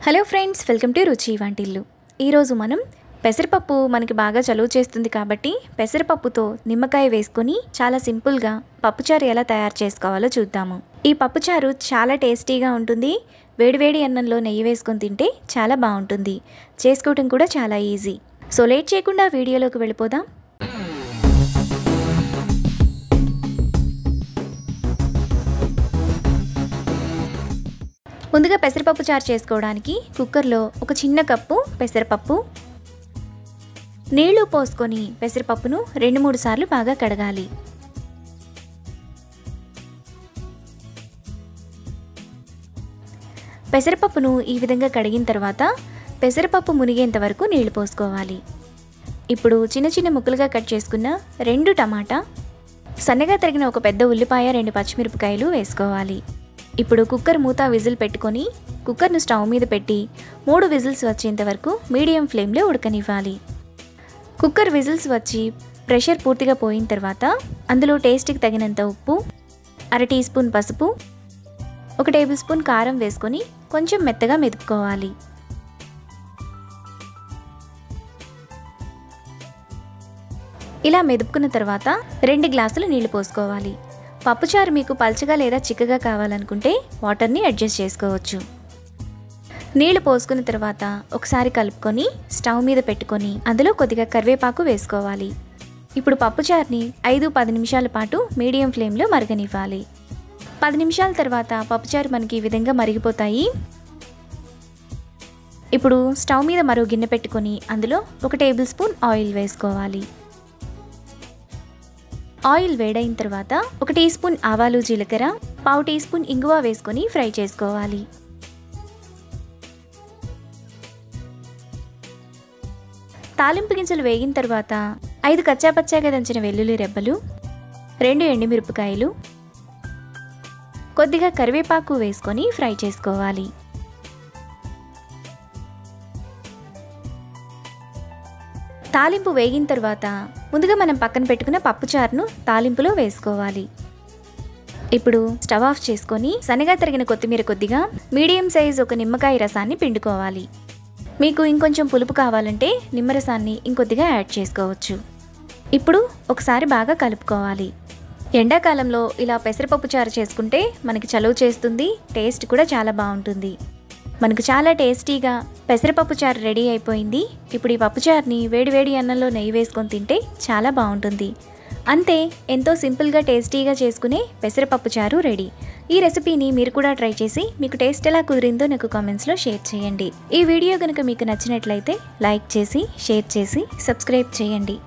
Hello friends, welcome to రుచి వంటిల్లు. ఈరోజు మనం పెసరపప్పు మనకి బాగా చలువ చేస్తుంది కాబట్టి పెసరపప్పుతో నిమ్మకాయ వేసుకొని చాలా సింపుల్గా పప్పుచారు ఎలా తయారు చేసుకోవాలో చూద్దాము. ఈ పప్పుచారు చాలా టేస్టీగా ఉంటుంది. వేడివేడి అన్నంలో నెయ్యి వేసుకొని తింటే చాలా బాగుంటుంది. చేసుకోవటం కూడా చాలా ఈజీ. సో లేట్ చేయకుండా వీడియోలోకి వెళ్ళిపోదాం. ముందుగా పెసరపప్పు చారు చేసుకోవడానికి కుక్కర్లో ఒక చిన్న కప్పు పెసరపప్పు, నీళ్లు పోసుకొని పెసరపప్పును 2-3 సార్లు బాగా కడగాలి. పెసరపప్పును ఈ విధంగా కడిగిన తర్వాత పెసరపప్పు మునిగేంత వరకు నీళ్లు పోసుకోవాలి. ఇప్పుడు చిన్న చిన్న ముక్కలుగా కట్ చేసుకున్న 2 టమాటా, సన్నగా తరిగిన ఒక పెద్ద ఉల్లిపాయ, 2 పచ్చిమిరపకాయలు వేసుకోవాలి. ఇప్పుడు కుక్కర్ మూత విజిల్ పెట్టుకొని కుక్కర్ను స్టవ్ మీద పెట్టి 3 విజిల్స్ వచ్చేంత వరకు మీడియం ఫ్లేమ్లో ఉడకనివ్వాలి. కుక్కర్ విజిల్స్ వచ్చి ప్రెషర్ పూర్తిగా పోయిన తర్వాత అందులో టేస్ట్కి తగినంత ఉప్పు, 1/2 టీ స్పూన్ పసుపు, 1 టేబుల్ స్పూన్ కారం వేసుకొని కొంచెం మెత్తగా మెదుపుకోవాలి. ఇలా మెదుపుకున్న తర్వాత 2 గ్లాసులు నీళ్లు పోసుకోవాలి. పప్పుచారు మీకు పల్చగా లేదా చిక్కగా కావాలనుకుంటే వాటర్ని అడ్జస్ట్ చేసుకోవచ్చు. నీళ్లు పోసుకున్న తర్వాత ఒకసారి కలుపుకొని స్టవ్ మీద పెట్టుకొని అందులో కొద్దిగా కరివేపాకు వేసుకోవాలి. ఇప్పుడు పప్పుచారుని 5-10 నిమిషాల పాటు మీడియం ఫ్లేమ్లో మరగనివ్వాలి. 10 నిమిషాల తర్వాత పప్పుచారు మనకి ఈ విధంగా మరిగిపోతాయి. ఇప్పుడు స్టవ్ మీద మరో గిన్నె పెట్టుకొని అందులో 1 టేబుల్ స్పూన్ ఆయిల్ వేసుకోవాలి. ఆయిల్ వేడైన తర్వాత 1 టీ స్పూన్ ఆవాలు, జీలకర్ర, 1/2 టీ స్పూన్ ఇంగువ వేసుకొని ఫ్రై చేసుకోవాలి. తాలింపు గింజలు వేగిన తర్వాత 5 కచ్చాపచ్చాగా దంచిన వెల్లుల్లి రెబ్బలు, 2 ఎండుమిరపకాయలు, కొద్దిగా కరివేపాకు వేసుకొని ఫ్రై చేసుకోవాలి. తాలింపు వేగిన తర్వాత ముందుగా మనం పక్కన పెట్టుకున్న పప్పుచారును తాలింపులో వేసుకోవాలి. ఇప్పుడు స్టవ్ ఆఫ్ చేసుకొని సన్నగా తరిగిన కొత్తిమీర, కొద్దిగా మీడియం సైజ్ ఒక నిమ్మకాయ రసాన్ని పిండుకోవాలి. మీకు ఇంకొంచెం పులుపు కావాలంటే నిమ్మరసాన్ని ఇంకొద్దిగా యాడ్ చేసుకోవచ్చు. ఇప్పుడు ఒకసారి బాగా కలుపుకోవాలి. ఎండాకాలంలో ఇలా పెసరపప్పు చారు చేసుకుంటే మనకి చలువ చేస్తుంది. టేస్ట్ కూడా చాలా బాగుంటుంది. మనకు చాలా టేస్టీగా పెసరపప్పు చారు రెడీ అయిపోయింది. ఇప్పుడు ఈ పప్పుచారుని వేడివేడి అన్నంలో నెయ్యి వేసుకొని తింటే చాలా బాగుంటుంది. అంతే, ఎంతో సింపుల్గా టేస్టీగా చేసుకునే పెసరపప్పు చారు రెడీ. ఈ రెసిపీని మీరు కూడా ట్రై చేసి మీకు టేస్ట్ ఎలా కుదిరిందో నాకు కామెంట్స్లో షేర్ చేయండి. ఈ వీడియో కనుక మీకు నచ్చినట్లయితే లైక్ చేసి, షేర్ చేసి, సబ్స్క్రైబ్ చేయండి.